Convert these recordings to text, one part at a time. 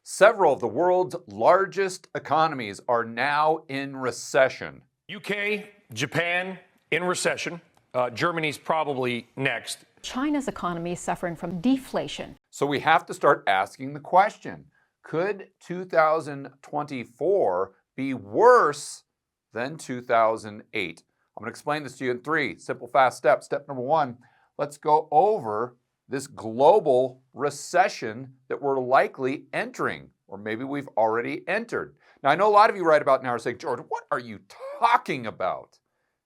Several of the world's largest economies are now in recession. UK, Japan in recession. Germany's probably next. China's economy is suffering from deflation. So we have to start asking the question, could 2024 be worse than 2008? I'm going to explain this to you in 3 simple, fast steps. Step number 1, let's go over this global recession that we're likely entering, or maybe we've already entered. Now, I know a lot of you right about now are saying, George, what are you talking about?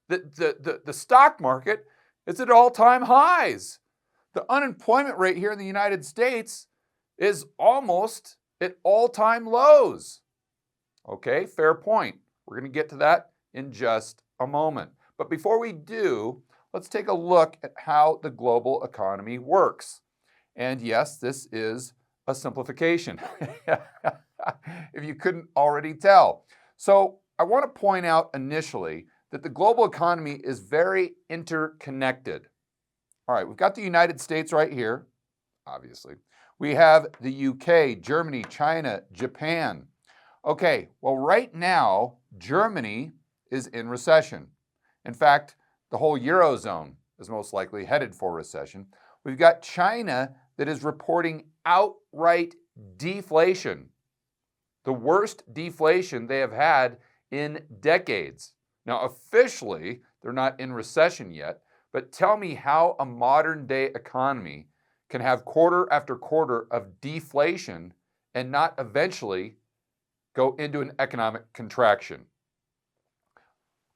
The stock market is at all-time highs. The unemployment rate here in the United States is almost at all-time lows. Okay, fair point. We're going to get to that in just a moment. But before we do, let's take a look at how the global economy works. And yes, this is a simplification, if you couldn't already tell. So I want to point out initially that the global economy is very interconnected. All right, we've got the United States right here, obviously. We have the UK, Germany, China, Japan. Okay, well, right now, Germany is in recession. In fact, the whole Eurozone is most likely headed for recession. We've got China that is reporting outright deflation, the worst deflation they have had in decades. Now, officially, they're not in recession yet, but tell me how a modern day economy can have quarter after quarter of deflation and not eventually go into an economic contraction.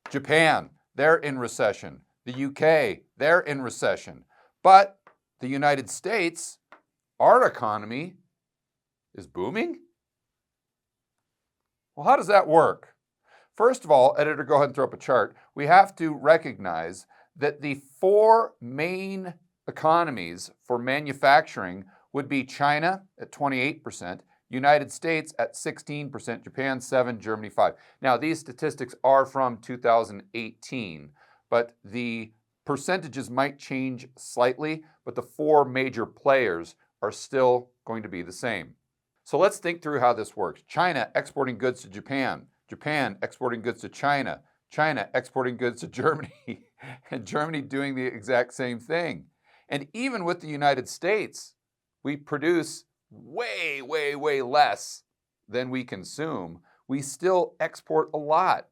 Japan, they're in recession. The UK, they're in recession. But the United States, our economy is booming? Well, how does that work? First of all, editor, go ahead and throw up a chart. We have to recognize that the 4 main economies for manufacturing would be China at 28%, United States at 16%, Japan 7%, Germany 5%. Now, these statistics are from 2018, but the percentages might change slightly, but the 4 major players are still going to be the same. So let's think through how this works. China exporting goods to Japan, Japan exporting goods to China, China exporting goods to Germany, and Germany doing the exact same thing. And even with the United States, we produce way, way, way less than we consume. We still export a lot.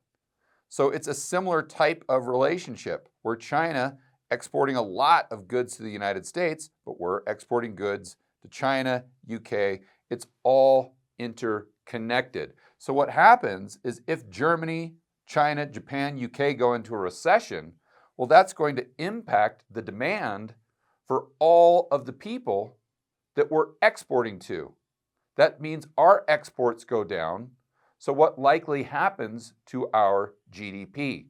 So it's a similar type of relationship where China exporting a lot of goods to the United States, but we're exporting goods to China, UK. It's all interconnected. So what happens is if Germany, China, Japan, UK go into a recession, well, that's going to impact the demand for all of the people that we're exporting to. That means our exports go down. So what likely happens to our GDP?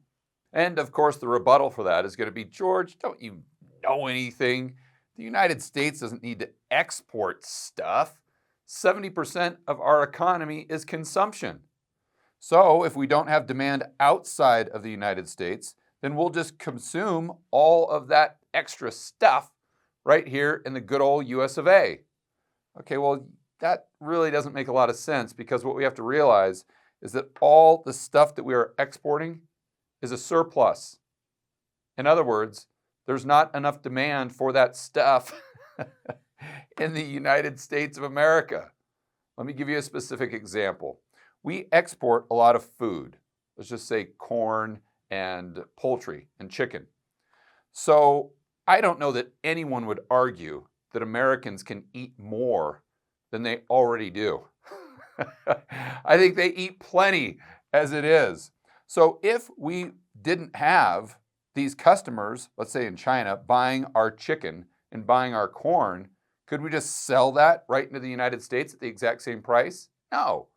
And of course, the rebuttal for that is going to be, George, don't you know anything? The United States doesn't need to export stuff. 70% of our economy is consumption. So if we don't have demand outside of the United States, then we'll just consume all of that extra stuff right here in the good old US of A. Okay, well, that really doesn't make a lot of sense because what we have to realize is that all the stuff that we are exporting is a surplus. In other words, there's not enough demand for that stuff in the United States of America. Let me give you a specific example. We export a lot of food. Let's just say corn and poultry and chicken. So I don't know that anyone would argue that Americans can eat more than they already do. I think they eat plenty as it is. So if we didn't have these customers, let's say in China, buying our chicken and buying our corn, could we just sell that right into the United States at the exact same price? No.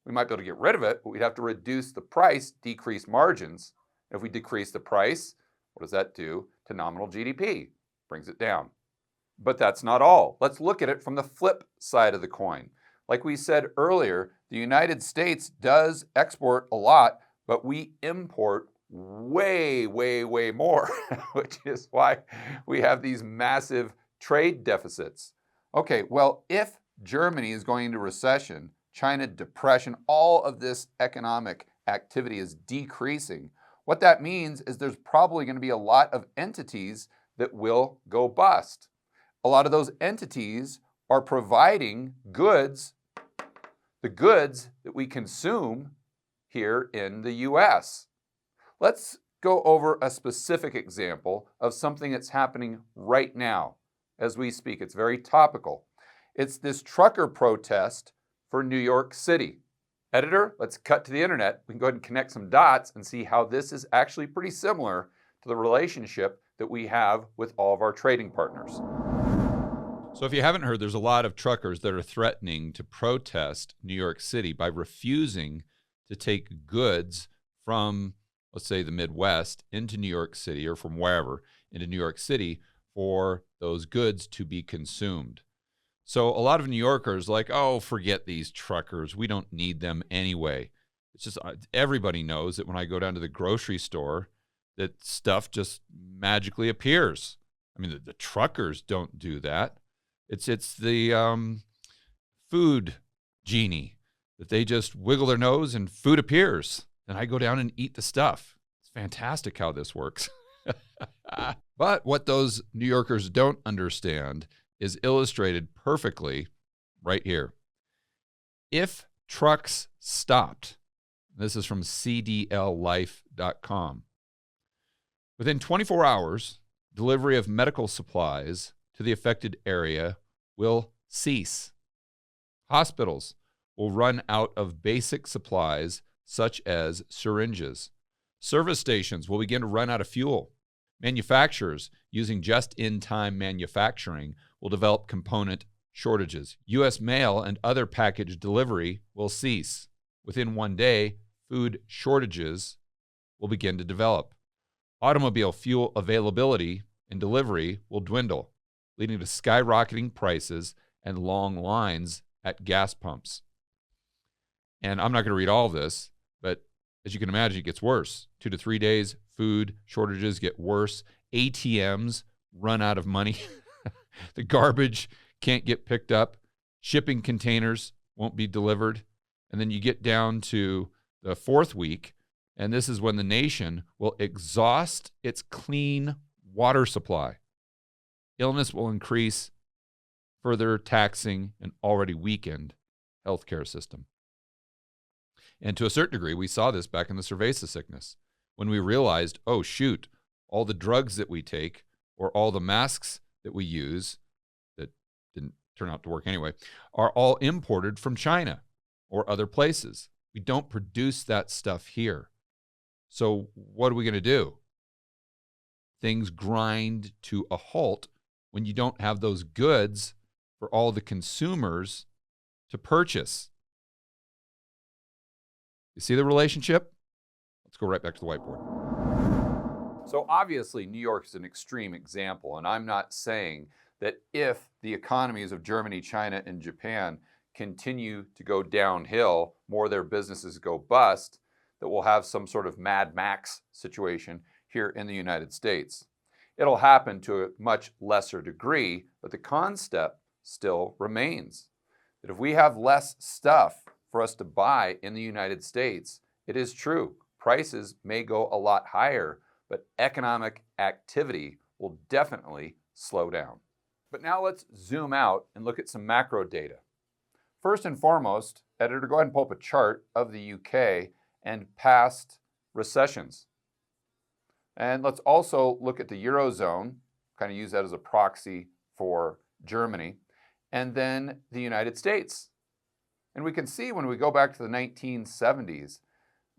We might be able to get rid of it, but we'd have to reduce the price, decrease margins. If we decrease the price, what does that do to nominal GDP? Brings it down. But that's not all. Let's look at it from the flip side of the coin. Like we said earlier, the United States does export a lot, but we import way, way, way more, which is why we have these massive trade deficits. Okay, well, if Germany is going into recession, China depression, all of this economic activity is decreasing, what that means is there's probably going to be a lot of entities that will go bust. A lot of those entities are providing goods, the goods that we consume here in the US. Let's go over a specific example of something that's happening right now as we speak. It's very topical. It's this trucker protest for New York City. Editor, let's cut to the internet. We can go ahead and connect some dots and see how this is actually pretty similar to the relationship that we have with all of our trading partners. So if you haven't heard, there's a lot of truckers that are threatening to protest New York City by refusing to take goods from, let's say, the Midwest into New York City, or from wherever into New York City, for those goods to be consumed. So a lot of New Yorkers like, oh, forget these truckers. We don't need them anyway. It's just, everybody knows that when I go down to the grocery store, that stuff just magically appears. I mean, the truckers don't do that. It's the food genie that they just wiggle their nose and food appears. And I go down and eat the stuff. It's fantastic how this works. But what those New Yorkers don't understand is illustrated perfectly right here. If trucks stopped, this is from cdllife.com, within 24 hours, delivery of medical supplies to the affected area will cease. Hospitals will run out of basic supplies such as syringes. Service stations will begin to run out of fuel. Manufacturers using just-in-time manufacturing will develop component shortages. U.S. mail and other package delivery will cease. Within one day, food shortages will begin to develop. Automobile fuel availability and delivery will dwindle, leading to skyrocketing prices and long lines at gas pumps. And I'm not going to read all of this, but as you can imagine, it gets worse. 2 to 3 days, food shortages get worse. ATMs run out of money. The garbage can't get picked up. Shipping containers won't be delivered. And then you get down to the 4th week, and this is when the nation will exhaust its clean water supply. Illness will increase, further taxing an already weakened healthcare system. And to a certain degree, we saw this back in the cerveza sickness, when we realized, oh, shoot, all the drugs that we take or all the masks that we use that didn't turn out to work anyway are all imported from China or other places. We don't produce that stuff here. So what are we going to do? Things grind to a halt when you don't have those goods for all the consumers to purchase. You see the relationship? Let's go right back to the whiteboard. So obviously, New York is an extreme example, and I'm not saying that if the economies of Germany, China, and Japan continue to go downhill, more of their businesses go bust, that we'll have some sort of Mad Max situation here in the United States. It'll happen to a much lesser degree, but the concept still remains. That if we have less stuff for us to buy in the United States, it is true, prices may go a lot higher, but economic activity will definitely slow down. But now let's zoom out and look at some macro data. First and foremost, editor, go ahead and pull up a chart of the UK and past recessions. And let's also look at the Eurozone, kind of use that as a proxy for Germany, and then the United States. And we can see when we go back to the 1970s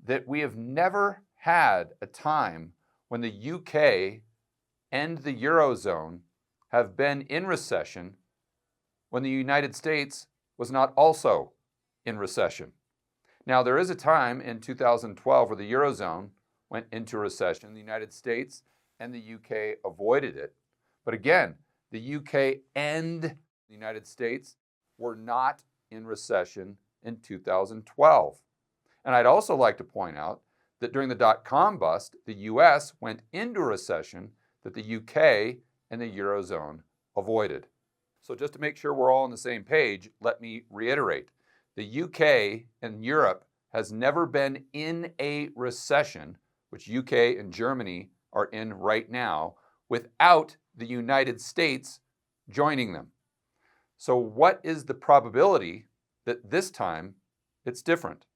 that we have never had a time when the UK and the Eurozone have been in recession when the United States was not also in recession. Now, there is a time in 2012 where the Eurozone went into recession. The United States and the UK avoided it. But again, the UK and the United States were not in recession in 2012. And I'd also like to point out that during the dot-com bust, the US went into recession that the UK and the Eurozone avoided. So just to make sure we're all on the same page, let me reiterate. The UK and Europe has never been in a recession, which UK and Germany are in right now, without the United States joining them. So what is the probability that this time it's different?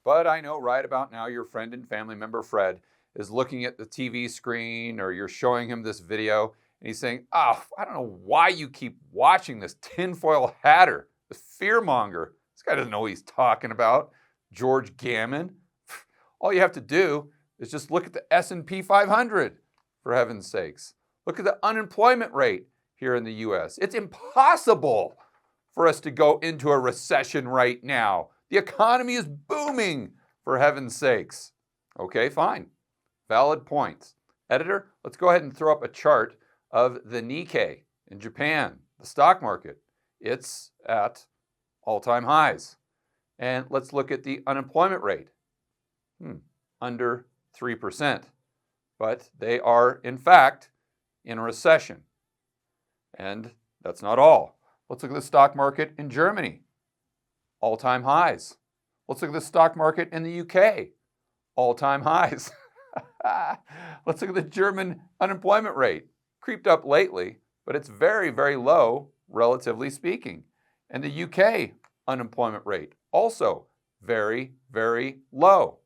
But I know right about now your friend and family member Fred is looking at the TV screen, or you're showing him this video and he's saying, oh, I don't know why you keep watching this tinfoil hatter, this fearmonger. This guy doesn't know what he's talking about. George Gammon. All you have to do is just look at the S&P 500, for heaven's sakes. Look at the unemployment rate here in the US. It's impossible for us to go into a recession right now. The economy is booming, for heaven's sakes. Okay, fine. Valid points. Editor, let's go ahead and throw up a chart of the Nikkei in Japan, the stock market. It's at all-time highs. And let's look at the unemployment rate. Under 3%. But they are, in fact, in a recession. And that's not all. Let's look at the stock market in Germany. All-time highs. Let's look at the stock market in the UK. All-time highs. Let's look at the German unemployment rate. Creeped up lately, but it's very, very low, relatively speaking. And the UK unemployment rate, also very, very low.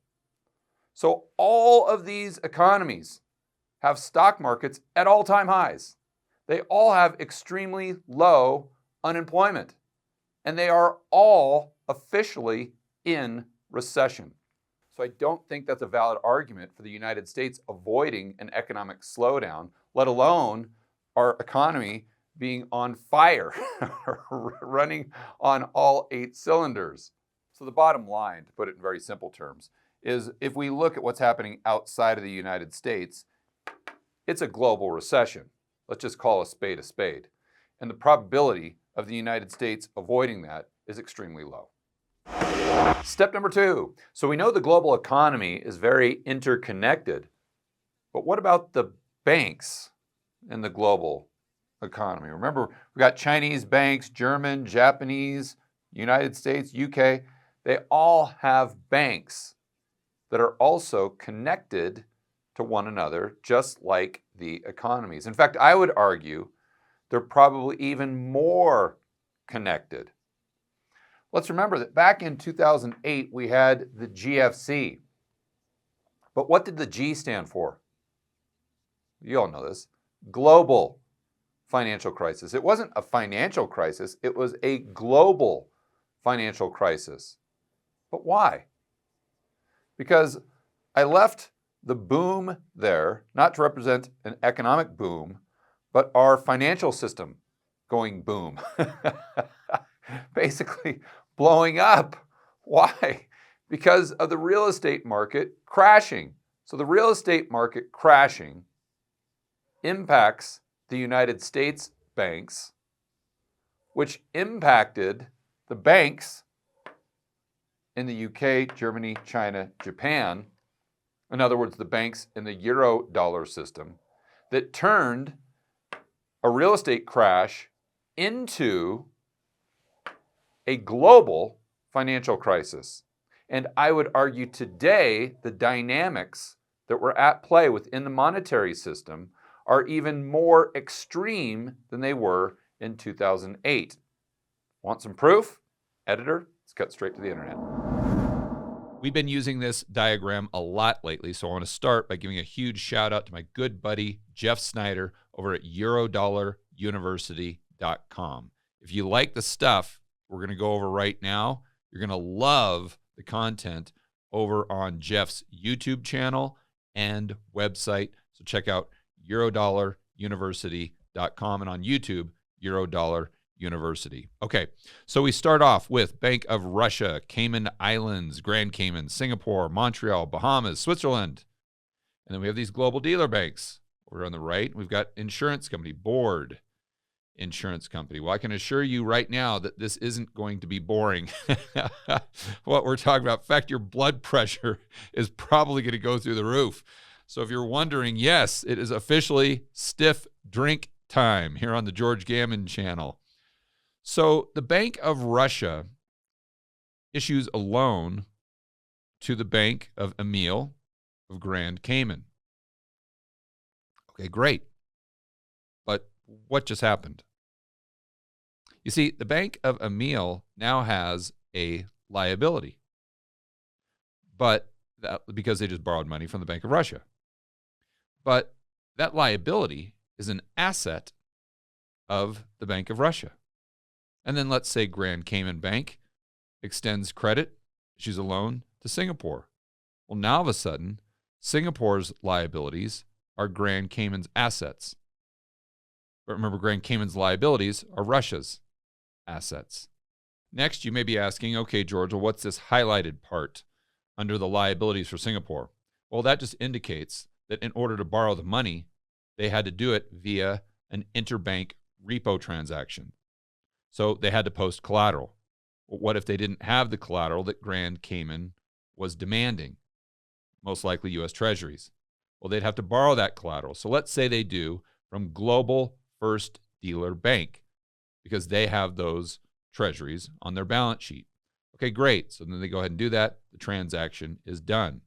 So all of these economies have stock markets at all-time highs. They all have extremely low unemployment. And they are all officially in recession. So I don't think that's a valid argument for the United States avoiding an economic slowdown, let alone our economy being on fire, running on all 8 cylinders. So the bottom line, to put it in very simple terms, is if we look at what's happening outside of the United States, it's a global recession. Let's just call a spade a spade. And the probability of the United States avoiding that is extremely low. Step number 2. So we know the global economy is very interconnected, but what about the banks in the global economy? Remember, we've got Chinese banks, German, Japanese, United States, UK. They all have banks that are also connected to one another, just like the economies. In fact, I would argue they're probably even more connected. Let's remember that back in 2008, we had the GFC. But what did the G stand for? You all know this. Global financial crisis. It wasn't a financial crisis. It was a global financial crisis. But why? Because I left the boom there, not to represent an economic boom, but our financial system going boom. Basically blowing up. Why? Because of the real estate market crashing. So the real estate market crashing impacts the United States banks, which impacted the banks in the UK, Germany, China, Japan. In other words, the banks in the euro dollar system that turned a real estate crash into a global financial crisis. And I would argue today the dynamics that were at play within the monetary system are even more extreme than they were in 2008. Want some proof? Editor, let's cut straight to the internet. We've been using this diagram a lot lately, so I want to start by giving a huge shout out to my good buddy, Jeff Snyder, over at EurodollarUniversity.com. If you like the stuff we're going to go over right now, you're going to love the content over on Jeff's YouTube channel and website. So check out EurodollarUniversity.com and on YouTube, Eurodollar University. Okay, so we start off with Bank of Russia, Cayman Islands, Grand Cayman, Singapore, Montreal, Bahamas, Switzerland. And then we have these global dealer banks. Over on the right, we've got insurance company, Board Insurance Company. Well, I can assure you right now that this isn't going to be boring. What we're talking about, in fact, your blood pressure is probably going to go through the roof. So if you're wondering, yes, it is officially stiff drink time here on the George Gammon channel. So the Bank of Russia issues a loan to the Bank of Emil of Grand Cayman. Okay, great. But what just happened? You see, the Bank of Emil now has a liability, but because they just borrowed money from the Bank of Russia. But that liability is an asset of the Bank of Russia. And then let's say Grand Cayman Bank extends credit, issues a loan to Singapore. Well, now all of a sudden, Singapore's liabilities are Grand Cayman's assets. But remember, Grand Cayman's liabilities are Russia's assets. Next, you may be asking, okay, George, well, what's this highlighted part under the liabilities for Singapore? Well, that just indicates that in order to borrow the money, they had to do it via an interbank repo transaction. So they had to post collateral. Well, what if they didn't have the collateral that Grand Cayman was demanding? Most likely U.S. Treasuries. Well, they'd have to borrow that collateral. So let's say they do from Global First Dealer Bank because they have those treasuries on their balance sheet. Okay, great. So then they go ahead and do that. The transaction is done.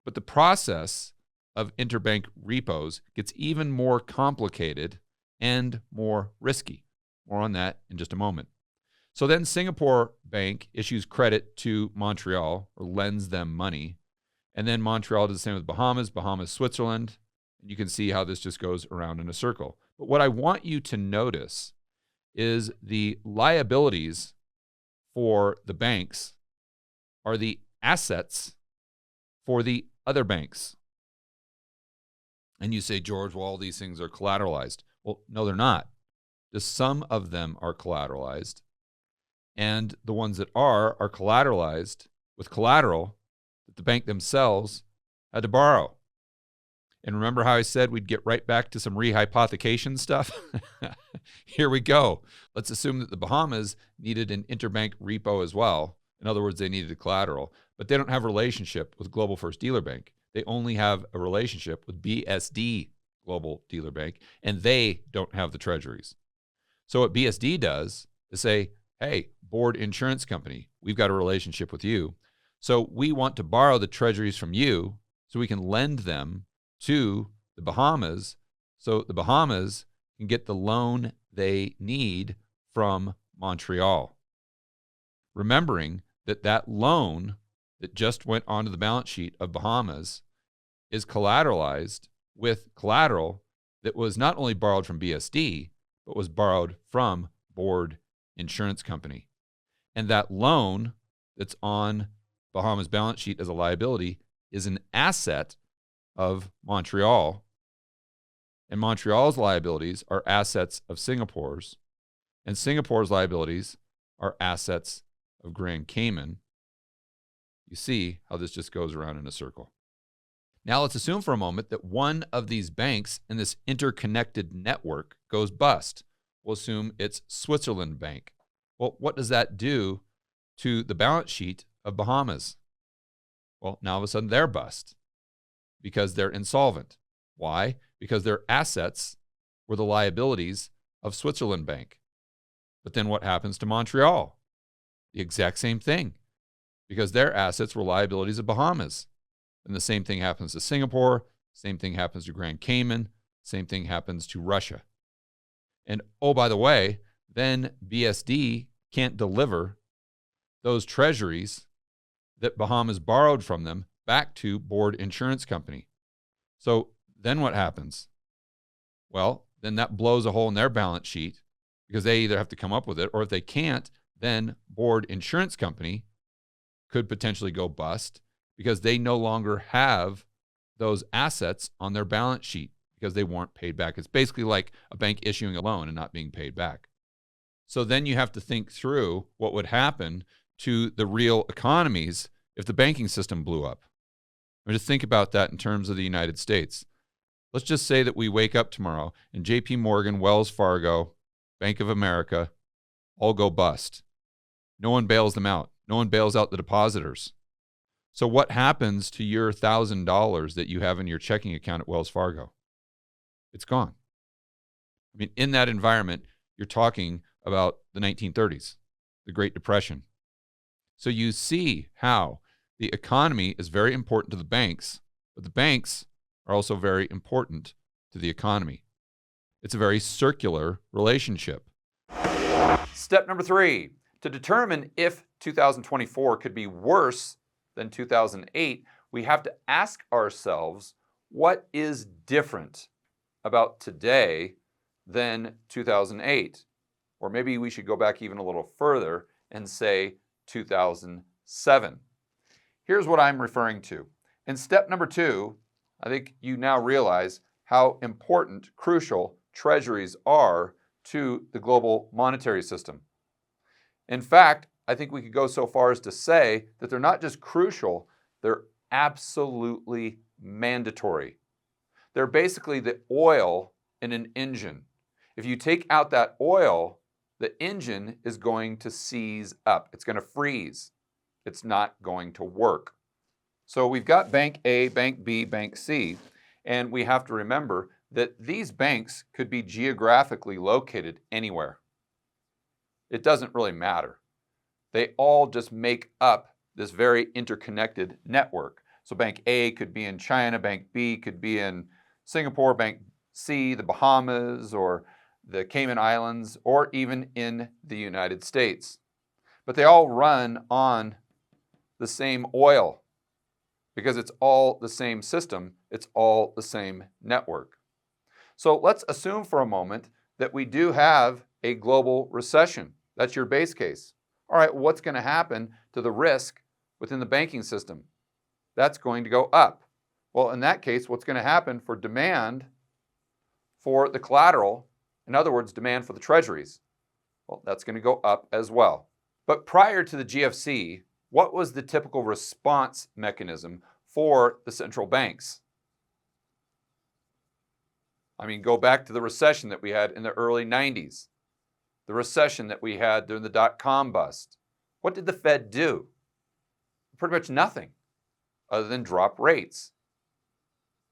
But the process of interbank repos gets even more complicated and more risky. More on that in just a moment. So then Singapore Bank issues credit to Montreal or lends them money. And then Montreal does the same with Bahamas, Switzerland. And you can see how this just goes around in a circle. But what I want you to notice is the liabilities for the banks are the assets for the other banks. And you say, George, well, all these things are collateralized. Well, no, they're not. Just some of them are collateralized. And the ones that are collateralized with collateral that the bank themselves had to borrow. And remember how I said we'd get right back to some rehypothecation stuff? Here we go. Let's assume that the Bahamas needed an interbank repo as well. In other words, they needed a collateral, but they don't have a relationship with Global First Dealer Bank. They only have a relationship with BSD Global Dealer Bank, and they don't have the treasuries. So what BSD does is say, hey, Board Insurance Company, we've got a relationship with you. So we want to borrow the treasuries from you so we can lend them to the Bahamas so the Bahamas can get the loan they need from Montreal. Remembering that that loan that just went onto the balance sheet of Bahamas is collateralized with collateral that was not only borrowed from BSD, but was borrowed from Board Insurance Company. And that loan that's on Bahamas' balance sheet as a liability is an asset of Montreal. And Montreal's liabilities are assets of Singapore's. And Singapore's liabilities are assets of Grand Cayman. You see how this just goes around in a circle. Now let's assume for a moment that one of these banks in this interconnected network goes bust. We'll assume it's Switzerland Bank. Well, what does that do to the balance sheet of Bahamas? Well, now all of a sudden they're bust because they're insolvent. Why? Because their assets were the liabilities of Switzerland Bank. But then what happens to Montreal? The exact same thing, because their assets were liabilities of Bahamas. And the same thing happens to Singapore, same thing happens to Grand Cayman, same thing happens to Russia. And oh, by the way, then BSD can't deliver those treasuries that Bahamas borrowed from them back to Board Insurance Company. So then what happens? Well, then that blows a hole in their balance sheet because they either have to come up with it, or if they can't, then Board Insurance Company could potentially go bust because they no longer have those assets on their balance sheet because they weren't paid back. It's basically like a bank issuing a loan and not being paid back. So then you have to think through what would happen to the real economies if the banking system blew up. I mean, just think about that in terms of the United States. Let's just say that we wake up tomorrow and JP Morgan, Wells Fargo, Bank of America all go bust. No one bails them out. No one bails out the depositors. So what happens to your $1,000 that you have in your checking account at Wells Fargo? It's gone. I mean, in that environment, you're talking about the 1930s, the Great Depression. So you see how the economy is very important to the banks, but the banks are also very important to the economy. It's a very circular relationship. Step number 3, to determine if 2024 could be worse than 2008, we have to ask ourselves, what is different about today than 2008? Or maybe we should go back even a little further and say 2007. Here's what I'm referring to. In step number 2, I think you now realize how important, crucial treasuries are to the global monetary system. In fact, I think we could go so far as to say that they're not just crucial, they're absolutely mandatory. They're basically the oil in an engine. If you take out that oil, the engine is going to seize up. It's going to freeze. It's not going to work. So we've got Bank A, Bank B, Bank C, and we have to remember that these banks could be geographically located anywhere. It doesn't really matter. They all just make up this very interconnected network. So Bank A could be in China, Bank B could be in Singapore, Bank C, the Bahamas, or the Cayman Islands, or even in the United States. But they all run on the same oil because it's all the same system, it's all the same network. So let's assume for a moment that we do have a global recession. That's your base case. All right, what's going to happen to the risk within the banking system? That's going to go up. Well, in that case, what's going to happen for demand for the collateral, in other words, demand for the treasuries? Well, that's going to go up as well. But prior to the GFC, what was the typical response mechanism for the central banks? I mean, go back to the recession that we had in the early 90s, the recession that we had during the dot-com bust. What did the Fed do? Pretty much nothing other than drop rates.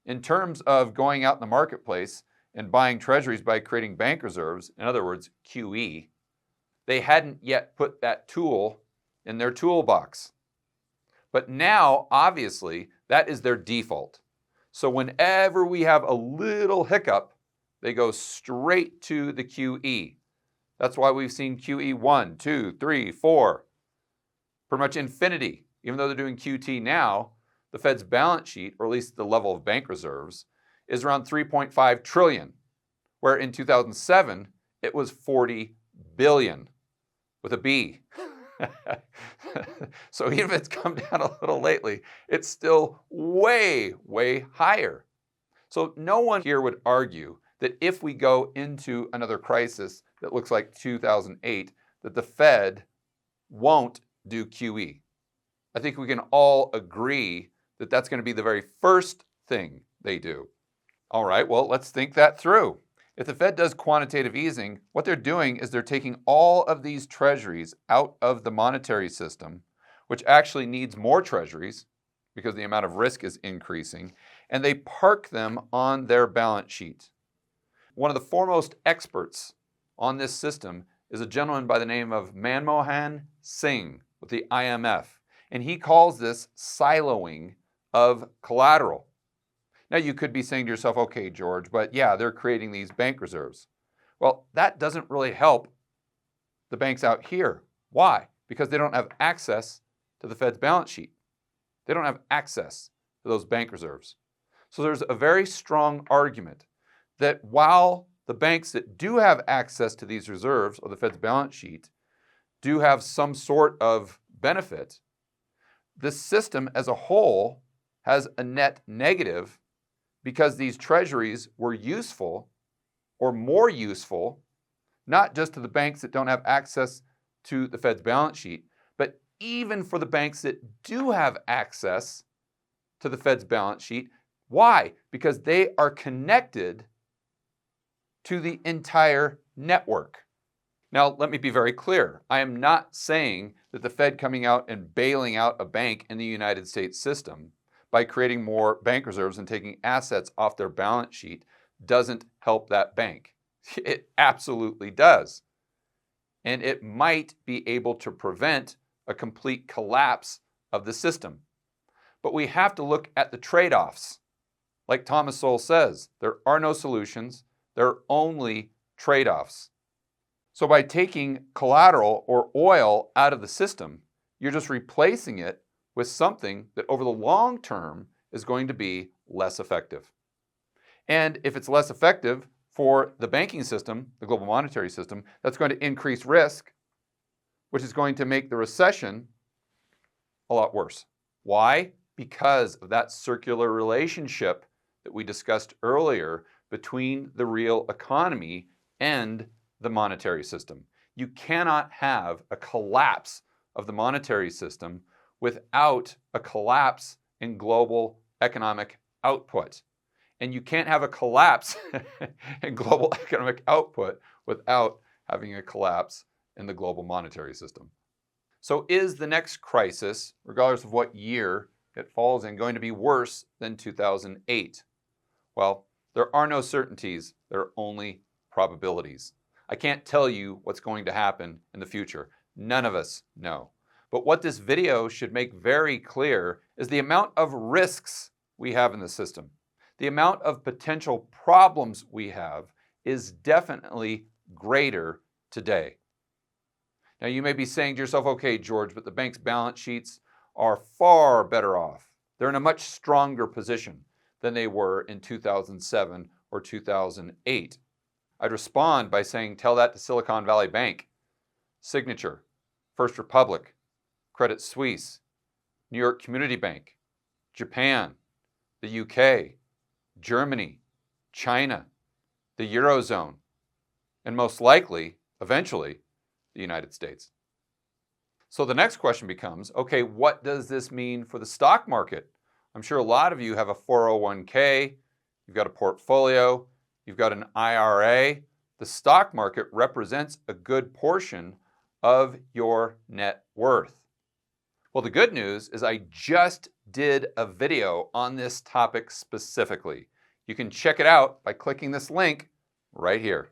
In terms of going out in the marketplace and buying treasuries by creating bank reserves, in other words, QE, they hadn't yet put that tool in their toolbox. But now, obviously, that is their default. So whenever we have a little hiccup, they go straight to the QE. That's why we've seen QE 1, 2, 3, 4, pretty much infinity. Even though they're doing QT now, the Fed's balance sheet, or at least the level of bank reserves, is around 3.5 trillion, where in 2007, it was 40 billion with a B. So even if it's come down a little lately, it's still way, way higher. So no one here would argue that if we go into another crisis that looks like 2008, that the Fed won't do QE. I think we can all agree that that's going to be the very first thing they do. All right, well, let's think that through. If the Fed does quantitative easing, what they're doing is they're taking all of these treasuries out of the monetary system, which actually needs more treasuries because the amount of risk is increasing, and they park them on their balance sheet. One of the foremost experts on this system is a gentleman by the name of Manmohan Singh with the IMF, and he calls this siloing of collateral. Now, you could be saying to yourself, okay, George, but yeah, they're creating these bank reserves. Well, that doesn't really help the banks out here. Why? Because they don't have access to the Fed's balance sheet. They don't have access to those bank reserves. So there's a very strong argument that while the banks that do have access to these reserves or the Fed's balance sheet do have some sort of benefit, the system as a whole has a net negative because these treasuries were useful or more useful, not just to the banks that don't have access to the Fed's balance sheet, but even for the banks that do have access to the Fed's balance sheet. Why? Because they are connected to the entire network. Now, let me be very clear. I am not saying that the Fed coming out and bailing out a bank in the United States system by creating more bank reserves and taking assets off their balance sheet doesn't help that bank. It absolutely does. and it might be able to prevent a complete collapse of the system. But we have to look at the trade-offs. Like Thomas Sowell says, there are no solutions, there are only trade-offs. So by taking collateral or oil out of the system, you're just replacing it with something that over the long term is going to be less effective. And if it's less effective for the banking system, the global monetary system, that's going to increase risk, which is going to make the recession a lot worse. Why? Because of that circular relationship that we discussed earlier between the real economy and the monetary system. You cannot have a collapse of the monetary system without a collapse in global economic output. And you can't have a collapse in global economic output without having a collapse in the global monetary system. So is the next crisis, regardless of what year it falls in, going to be worse than 2008? Well, there are no certainties, there are only probabilities. I can't tell you what's going to happen in the future. None of us know. But what this video should make very clear is the amount of risks we have in the system. The amount of potential problems we have is definitely greater today. Now you may be saying to yourself, okay, George, but the bank's balance sheets are far better off. They're in a much stronger position than they were in 2007 or 2008. I'd respond by saying, tell that to Silicon Valley Bank, Signature, First Republic, Credit Suisse, New York Community Bank, Japan, the UK, Germany, China, the Eurozone, and most likely, eventually, the United States. So the next question becomes, okay, what does this mean for the stock market? I'm sure a lot of you have a 401k, you've got a portfolio, you've got an IRA. The stock market represents a good portion of your net worth. Well, the good news is I just did a video on this topic specifically. You can check it out by clicking this link right here.